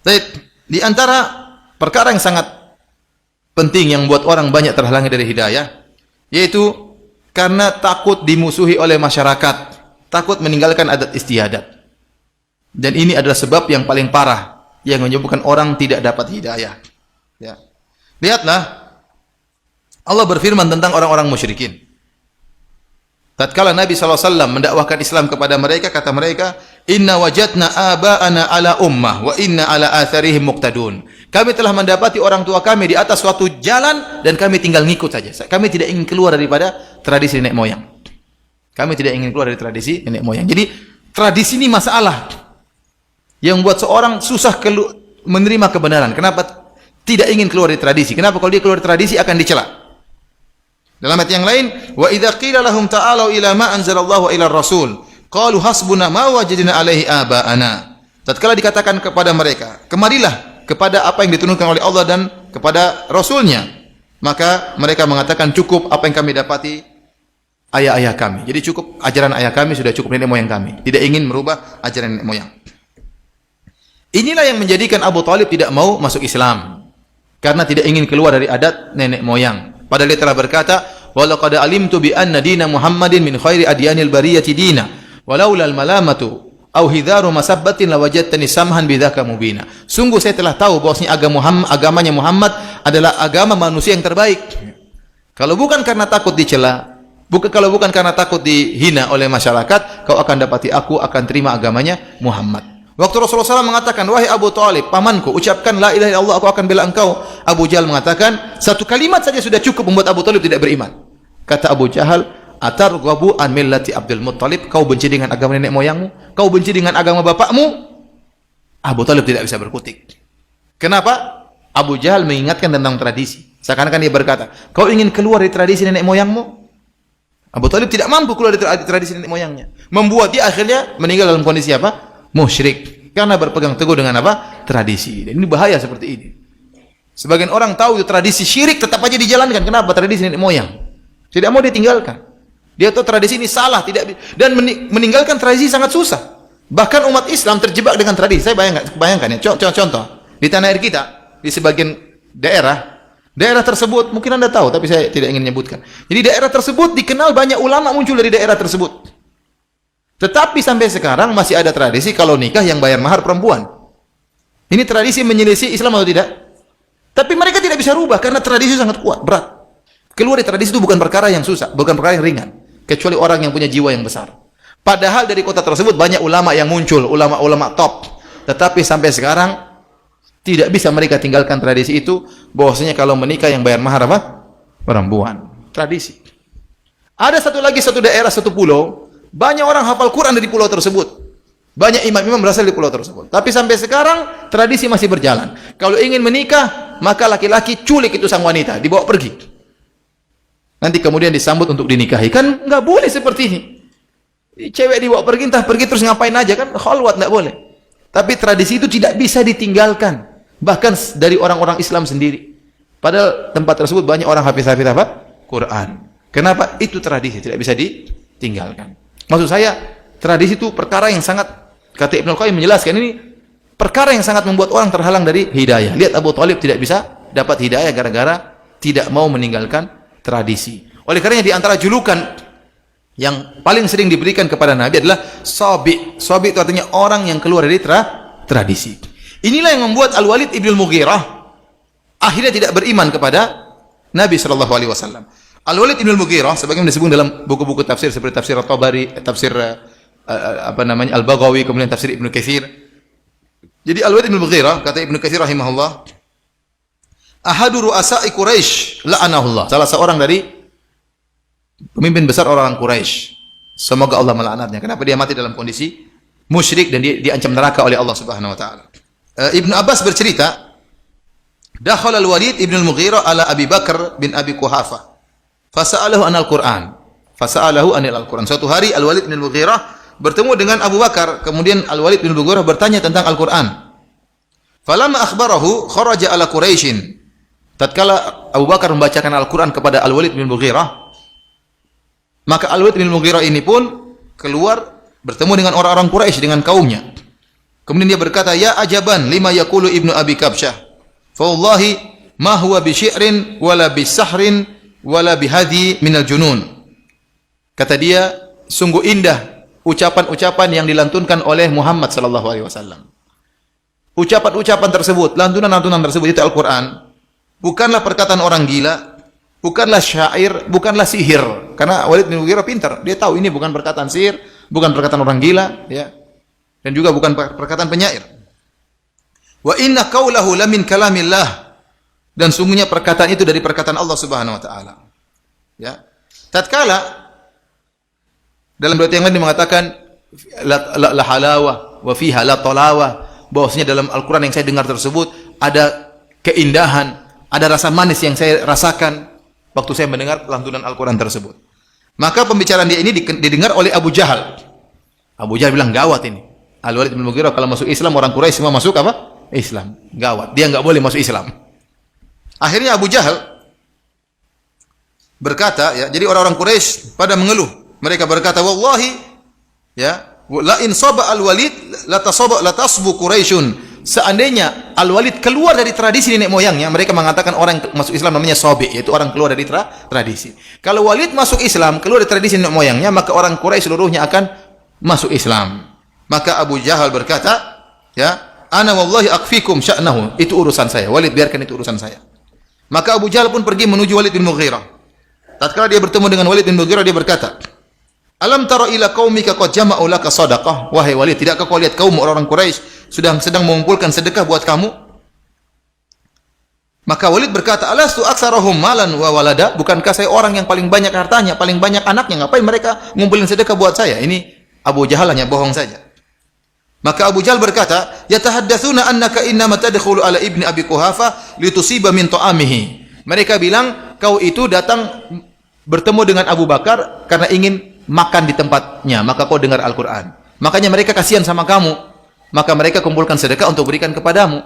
Baik, di antara perkara yang sangat penting yang buat orang banyak terhalangi dari hidayah, yaitu karena takut dimusuhi oleh masyarakat, takut meninggalkan adat istiadat. Dan ini adalah sebab yang paling parah yang menyebabkan orang tidak dapat hidayah. Ya. Lihatlah, Allah berfirman tentang orang-orang musyrikin. Tatkala Nabi SAW mendakwahkan Islam kepada mereka, kata mereka, Inna wajadna aba'ana ala ummah, wa inna ala atharihim muqtadun. Kami telah mendapati orang tua kami di atas suatu jalan, dan kami tinggal ngikut saja. Kami tidak ingin keluar daripada tradisi nenek moyang. Kami tidak ingin keluar dari tradisi nenek moyang. Jadi, tradisi ini masalah yang buat seorang susah menerima kebenaran. Kenapa tidak ingin keluar dari tradisi? Kenapa kalau dia keluar dari tradisi akan dicela? Dalam ayat yang lain, wa idza qila lahum ta'alu ila ma anzalallahu ila rasul qalu hasbuna ma wajadna alaihi aba'ana. Tatkala dikatakan kepada mereka, kemarilah kepada apa yang diturunkan oleh Allah dan kepada rasulnya, maka mereka mengatakan cukup apa yang kami dapati ayah-ayah kami. Jadi cukup ajaran ayah kami, sudah cukup nenek moyang kami. Tidak ingin merubah ajaran nenek moyang. Inilah yang menjadikan Abu Thalib tidak mau masuk Islam, karena tidak ingin keluar dari adat nenek moyang. Padahal dia telah berkata, "Walaqad alimtu bi anna dina Muhammadin min khairi adyanil bariyati dina, walaula al-malamatu aw hidharu masabbatin lawajadtani samhan bidzaka mubina." Sungguh saya telah tahu bahwasanya agamanya Muhammad adalah agama manusia yang terbaik. Kalau bukan karena takut dicela, kalau bukan karena takut dihina oleh masyarakat, kau akan dapati aku akan terima agamanya Muhammad. Waktu Rasulullah SAW mengatakan, wahai Abu Thalib, pamanku, ucapkan la ilaha illallah, aku akan bela engkau. Abu Jahal mengatakan, satu kalimat saja sudah cukup membuat Abu Thalib tidak beriman. Kata Abu Jahal, atarghabu an millati Abdul Muttalib, kau benci dengan agama nenek moyangmu? Kau benci dengan agama bapakmu? Abu Thalib tidak bisa berkutik. Kenapa? Abu Jahal mengingatkan tentang tradisi. Seakan-akan dia berkata, kau ingin keluar dari tradisi nenek moyangmu? Abu Thalib tidak mampu keluar dari tradisi nenek moyangnya. Membuat dia akhirnya meninggal dalam kondisi apa? Musyrik, karena berpegang teguh dengan apa? Tradisi. Dan ini bahaya seperti ini. Sebagian orang tahu itu tradisi syirik, tetap aja dijalankan. Kenapa? Tradisi nenek moyang. Tidak mau ditinggalkan. Dia tahu tradisi ini salah, tidak, dan meninggalkan tradisi sangat susah. Bahkan umat Islam terjebak dengan tradisi. Saya bayangkan ya, contoh di tanah air kita, di sebagian daerah tersebut, mungkin Anda tahu, tapi saya tidak ingin menyebutkan. Jadi daerah tersebut dikenal banyak ulama muncul dari daerah tersebut. Tetapi sampai sekarang masih ada tradisi kalau nikah yang bayar mahar perempuan. Ini tradisi menyelisih Islam atau tidak? Tapi mereka tidak bisa rubah karena tradisi sangat kuat, berat. Keluar dari tradisi itu bukan perkara yang susah, bukan perkara yang ringan, kecuali orang yang punya jiwa yang besar. Padahal dari kota tersebut banyak ulama yang muncul, ulama-ulama top. Tetapi sampai sekarang tidak bisa mereka tinggalkan tradisi itu, bahwasanya kalau menikah yang bayar mahar apa? Perempuan. Tradisi. Ada satu daerah, satu pulau, banyak orang hafal Quran dari pulau tersebut. Banyak imam-imam berasal dari pulau tersebut. Tapi sampai sekarang tradisi masih berjalan. Kalau ingin menikah, maka laki-laki culik itu sang wanita, dibawa pergi. Nanti kemudian disambut untuk dinikahi. Kan nggak boleh seperti ini. Cewek dibawa pergi, entah pergi terus ngapain aja kan? Khalwat nggak boleh. Tapi tradisi itu tidak bisa ditinggalkan. Bahkan dari orang-orang Islam sendiri. Padahal tempat tersebut banyak orang hafiz-hafiz apa? Quran. Kenapa? Itu tradisi, tidak bisa ditinggalkan. Maksud saya, tradisi itu perkara yang sangat, kata Ibnu Qayyim menjelaskan, ini perkara yang sangat membuat orang terhalang dari hidayah. Lihat Abu Thalib tidak bisa dapat hidayah gara-gara tidak mau meninggalkan tradisi. Oleh karenanya di antara julukan yang paling sering diberikan kepada Nabi adalah Sabi. Sabi itu artinya orang yang keluar dari tradisi. Inilah yang membuat Al-Walid ibn Al-Mughirah akhirnya tidak beriman kepada Nabi SAW. Al-Walid ibn Al-Mughirah sebagaimana disebut dalam buku-buku tafsir seperti tafsir At-Tabari, tafsir Al-Baghawi, kemudian tafsir Ibnu Katsir. Jadi Al-Walid ibn Al-Mughirah, kata Ibnu Katsir rahimahullah, ahadu ru'asa'i Quraisy la'anahullah, salah seorang dari pemimpin besar orang Quraisy. Semoga Allah melaknatnya. Kenapa dia mati dalam kondisi musyrik dan dia diancam neraka oleh Allah Subhanahu wa taala. Ibnu Abbas bercerita, dakhala Al-Walid ibn Al-Mughirah ala Abi Bakar bin Abi Quhafah. Fasa'alahu anil Qur'an. Fasa'alahu anil Al-Qur'an. Suatu hari Al-Walid bin Al-Mughirah bertemu dengan Abu Bakar, kemudian Al-Walid bin Al-Mughirah bertanya tentang Al-Qur'an. Falamma akhbarahu kharaja ala Quraisyin. Tatkala Abu Bakar membacakan Al-Qur'an kepada Al-Walid bin Al-Mughirah, maka Al-Walid bin Al-Mughirah ini pun keluar bertemu dengan orang-orang Quraisy, dengan kaumnya. Kemudian dia berkata, "Ya ajaban lima yaqulu Ibnu Abi Kabsyah. Fa wallahi ma huwa bi syi'rin wala bi sahrin wala bi hadi minal junun." Kata dia, sungguh indah ucapan-ucapan yang dilantunkan oleh Muhammad sallallahu alaihi wasallam. Ucapan-ucapan tersebut, lantunan-lantunan tersebut itu Al-Qur'an, bukanlah perkataan orang gila, bukanlah syair, bukanlah sihir. Karena Walid bin Mughirah pintar, dia tahu ini bukan perkataan sihir, bukan perkataan orang gila, ya. Dan juga bukan perkataan penyair. Wa inna qaulahu lamin kalamillah, dan sungguhnya perkataan itu dari perkataan Allah Subhanahu wa taala. Ya. Tatkala dalam riwayat yang lain mengatakan la halawa wa fiha la talawa, bahwasanya dalam Al-Qur'an yang saya dengar tersebut ada keindahan, ada rasa manis yang saya rasakan waktu saya mendengar lantunan Al-Qur'an tersebut. Maka pembicaraan dia ini didengar oleh Abu Jahal. Abu Jahal bilang, gawat ini. Al-Walid bin Mughirah kalau masuk Islam, orang Quraisy semua masuk apa? Islam. Gawat. Dia enggak boleh masuk Islam. Akhirnya Abu Jahal berkata, ya, jadi orang-orang Quraisy pada mengeluh. Mereka berkata, wallahi, ya, la in saba al-Walid la tasbu Quraisyun. Seandainya Al-Walid keluar dari tradisi nenek moyangnya, mereka mengatakan orang masuk Islam namanya sobe, yaitu orang keluar dari tradisi. Kalau Walid masuk Islam, keluar dari tradisi nenek moyangnya, maka orang Quraisy seluruhnya akan masuk Islam. Maka Abu Jahal berkata, ya, ana wallahi akfikum sya'nahu, itu urusan saya. Walid, biarkan itu urusan saya. Maka Abu Jahal pun pergi menuju Walid bin Mughirah. Tatkala dia bertemu dengan Walid bin Mughirah, dia berkata, alam tara ila qaumika qad jama'u laka shadaqah. Wahai Walid, tidakkah kau lihat kaum orang Quraisy sedang mengumpulkan sedekah buat kamu? Maka Walid berkata, alastu aktsarahum malan wa walada, bukankah saya orang yang paling banyak hartanya, paling banyak anaknya, ngapain mereka ngumpulin sedekah buat saya? Ini Abu Jahal hanya bohong saja. Maka Abu Jahal berkata, yatahaddatsuna annaka innama tadkhulu ala ibni Abi Quhafah litusiba min ta'amihi. Mereka bilang kau itu datang bertemu dengan Abu Bakar karena ingin makan di tempatnya, maka kau dengar Al-Qur'an. Makanya mereka kasihan sama kamu. Maka mereka kumpulkan sedekah untuk berikan kepadamu.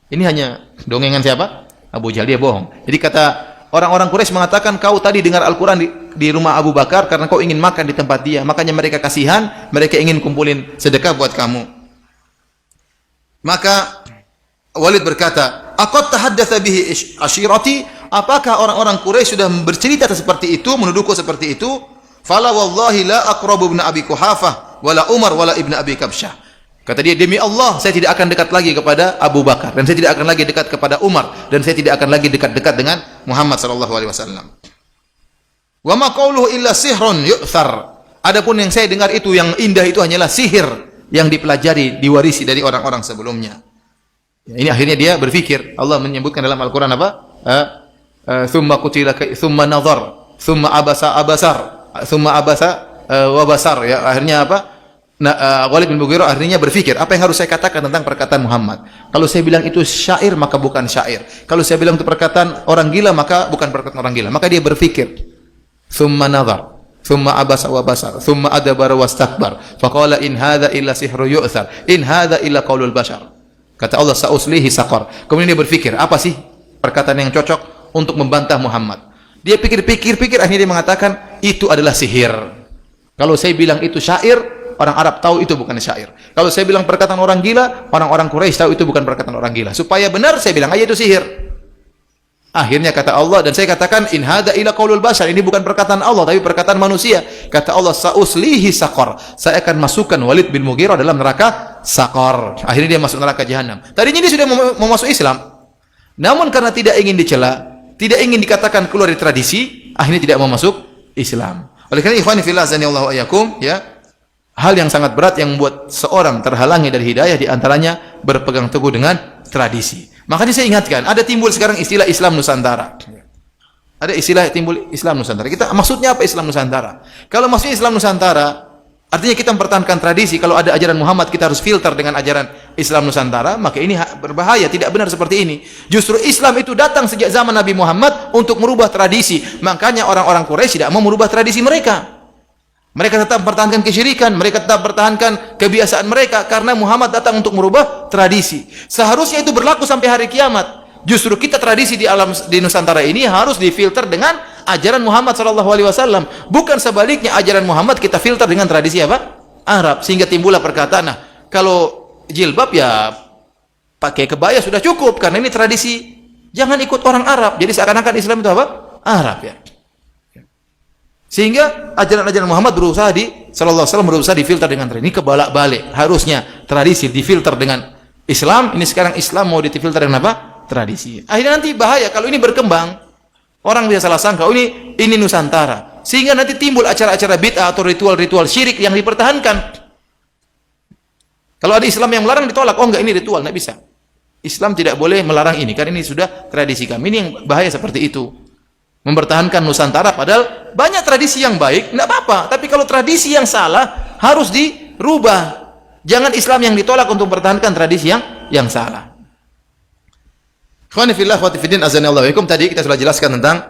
Ini hanya dongengan siapa? Abu Jahal, dia bohong. Jadi kata orang-orang Quraisy mengatakan kau tadi dengar Al-Qur'an di rumah Abu Bakar karena kau ingin makan di tempat dia. Makanya mereka kasihan, mereka ingin kumpulin sedekah buat kamu. Maka Walid berkata, aqad tahaddatsa bihi ashirati, apakah orang-orang Quraisy sudah bercerita seperti itu, menuduhku seperti itu? Fala wallahi la aqrabu ibn Abi Quhafah wala Umar wala ibn Abi Kabsyah. Kata dia, demi Allah saya tidak akan dekat lagi kepada Abu Bakar, dan saya tidak akan lagi dekat kepada Umar, dan saya tidak akan lagi dekat-dekat dengan Muhammad sallallahu alaihi wasallam. Wa ma qawluhu illa sihrun yu'thar. Adapun yang saya dengar itu yang indah itu hanyalah sihir yang dipelajari, diwarisi dari orang-orang sebelumnya. Ya, ini akhirnya dia berpikir, Allah menyebutkan dalam Al-Qur'an apa? Thumma qutila thumma nadhar, thumma abasa wa basar. Ya, akhirnya apa? Walid bin Mughirah akhirnya berpikir, apa yang harus saya katakan tentang perkataan Muhammad? Kalau saya bilang itu syair, maka bukan syair. Kalau saya bilang itu perkataan orang gila, maka bukan perkataan orang gila. Maka dia berpikir, thumma nadhar, thumma abasa wa basar, thumma adbara wastakbar. Faqala in hadza illa sihru yu'thar, in hadza illa qaulul bashar. Kata Allah, sa'uslihi saqar. Kemudian dia berpikir, apa sih perkataan yang cocok untuk membantah Muhammad? Dia pikir-pikir, akhirnya dia mengatakan itu adalah sihir. Kalau saya bilang itu syair, orang Arab tahu itu bukan syair. Kalau saya bilang perkataan orang gila, orang-orang Quraisy tahu itu bukan perkataan orang gila. Supaya benar saya bilang aja itu sihir. Akhirnya kata Allah, dan saya katakan in hadza ila qaulul bashar, ini bukan perkataan Allah tapi perkataan manusia. Kata Allah, sauslihi saqar, saya akan masukkan Walid bin Mughirah dalam neraka saqar. Akhirnya dia masuk neraka jahanam. Tadinya dia sudah mau masuk Islam, namun karena tidak ingin dicela, tidak ingin dikatakan keluar dari tradisi, akhirnya tidak mau masuk Islam. Oleh karena ikhwani fillah azanillahu wa iyyakum, ya, hal yang sangat berat yang membuat seorang terhalangi dari hidayah, di antaranya berpegang teguh dengan tradisi. Makanya saya ingatkan, ada timbul sekarang istilah Islam Nusantara. Ada istilah timbul Islam Nusantara. Kita maksudnya apa Islam Nusantara? Kalau maksudnya Islam Nusantara, artinya kita mempertahankan tradisi. Kalau ada ajaran Muhammad, kita harus filter dengan ajaran Islam Nusantara, maka ini berbahaya, tidak benar seperti ini. Justru Islam itu datang sejak zaman Nabi Muhammad untuk merubah tradisi. Makanya orang-orang Quraisy tidak mau merubah tradisi mereka. Mereka tetap mempertahankan kesyirikan, mereka tetap mempertahankan kebiasaan mereka karena Muhammad datang untuk merubah tradisi. Seharusnya itu berlaku sampai hari kiamat. Justru kita tradisi di Nusantara ini harus difilter dengan ajaran Muhammad SAW. Bukan sebaliknya, ajaran Muhammad kita filter dengan tradisi apa? Arab. Sehingga timbullah perkataan, nah, kalau jilbab ya pakai kebaya sudah cukup karena ini tradisi. Jangan ikut orang Arab. Jadi seakan-akan Islam itu apa? Arab ya. Sehingga ajaran-ajaran Muhammad sallallahu alaihi wasallam berusaha difilter dengan tradisi. Ini kebalak-balik. Harusnya tradisi difilter dengan Islam. Ini sekarang Islam mau difilter dengan apa? Tradisi. Akhirnya nanti bahaya kalau ini berkembang. Orang bisa salah sangka, oh ini Nusantara. Sehingga nanti timbul acara-acara bid'ah atau ritual-ritual syirik yang dipertahankan. Kalau ada Islam yang melarang ditolak. Oh enggak, ini ritual, enggak bisa. Islam tidak boleh melarang ini karena ini sudah tradisi kami. Ini yang bahaya seperti itu. Mempertahankan Nusantara padahal banyak tradisi yang baik, enggak apa-apa. Tapi kalau tradisi yang salah harus dirubah. Jangan Islam yang ditolak untuk mempertahankan tradisi yang salah. Ikhwani fillah wa fiddin azanillahu wa ikum, tadi kita sudah jelaskan tentang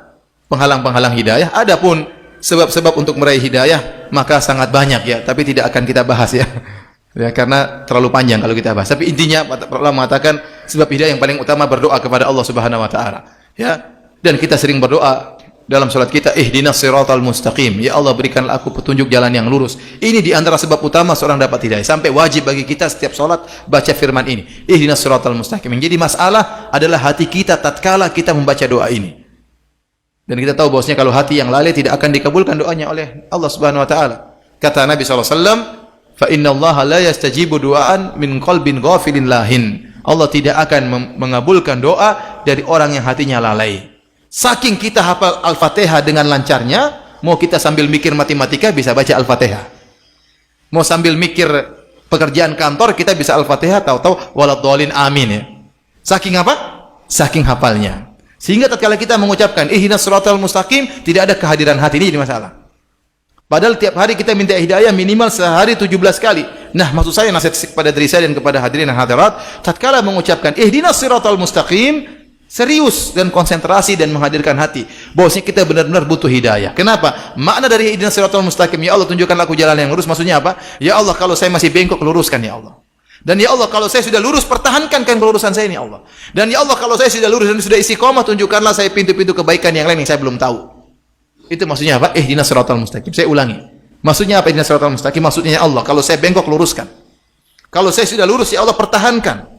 penghalang-penghalang hidayah. Adapun sebab-sebab untuk meraih hidayah maka sangat banyak ya, tapi tidak akan kita bahas ya. Ya, karena terlalu panjang kalau kita bahas. Tapi intinya Allah mengatakan sebab hidayah yang paling utama berdoa kepada Allah Subhanahu wa taala. Ya. Dan kita sering berdoa dalam salat kita, ihdinas siratal mustaqim. Ya Allah, berikanlah aku petunjuk jalan yang lurus. Ini di antara sebab utama seorang dapat hidayah. Sampai wajib bagi kita setiap salat baca firman ini. Ihdinas siratal mustaqim. Yang jadi masalah adalah hati kita tatkala kita membaca doa ini. Dan kita tahu bahwasanya kalau hati yang lalai tidak akan dikabulkan doanya oleh Allah Subhanahu wa taala. Kata Nabi sallallahu alaihi wasallam, fa innallaha la yastajibu du'aan min qalbin ghafilin lahin. Allah tidak akan mengabulkan doa dari orang yang hatinya lalai. Saking kita hafal Al-Fatihah dengan lancarnya, mau kita sambil mikir matematika bisa baca Al-Fatihah. Mau sambil mikir pekerjaan kantor kita bisa Al-Fatihah, tahu-tahu waladhdallin amin ya. Saking apa? Saking hafalnya. Sehingga tatkala kita mengucapkan ihdinas shiratal mustaqim, tidak ada kehadiran hati, ini jadi masalah. Padahal tiap hari kita minta hidayah minimal sehari 17 kali. Nah, maksud saya nasihat kepada diri saya dan kepada hadirin dan hadirat, tatkala mengucapkan ihdinas shiratal mustaqim, serius dan konsentrasi dan menghadirkan hati bahwasanya kita benar-benar butuh hidayah. Kenapa? Makna dari ihdinas shiratal mustaqim, ya Allah tunjukkanlah aku jalan yang lurus, maksudnya apa? Ya Allah, kalau saya masih bengkok luruskan ya Allah. Dan ya Allah, kalau saya sudah lurus pertahankan kelurusan saya ini ya Allah. Dan ya Allah, kalau saya sudah lurus dan sudah istiqomah, tunjukkanlah saya pintu-pintu kebaikan yang lain yang saya belum tahu. Itu maksudnya apa? Ihdinas shiratal mustaqim. Saya ulangi. Maksudnya apa ihdinas shiratal mustaqim? Maksudnya ya Allah, kalau saya bengkok luruskan. Kalau saya sudah lurus ya Allah pertahankan.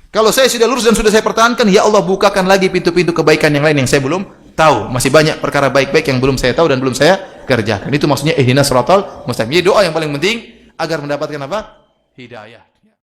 Kalau saya sudah lurus dan sudah saya pertahankan, ya Allah bukakan lagi pintu-pintu kebaikan yang lain yang saya belum tahu. Masih banyak perkara baik-baik yang belum saya tahu dan belum saya kerjakan. Itu maksudnya ihdinas shiratal mustaqim. Jadi doa yang paling penting agar mendapatkan apa? Hidayah.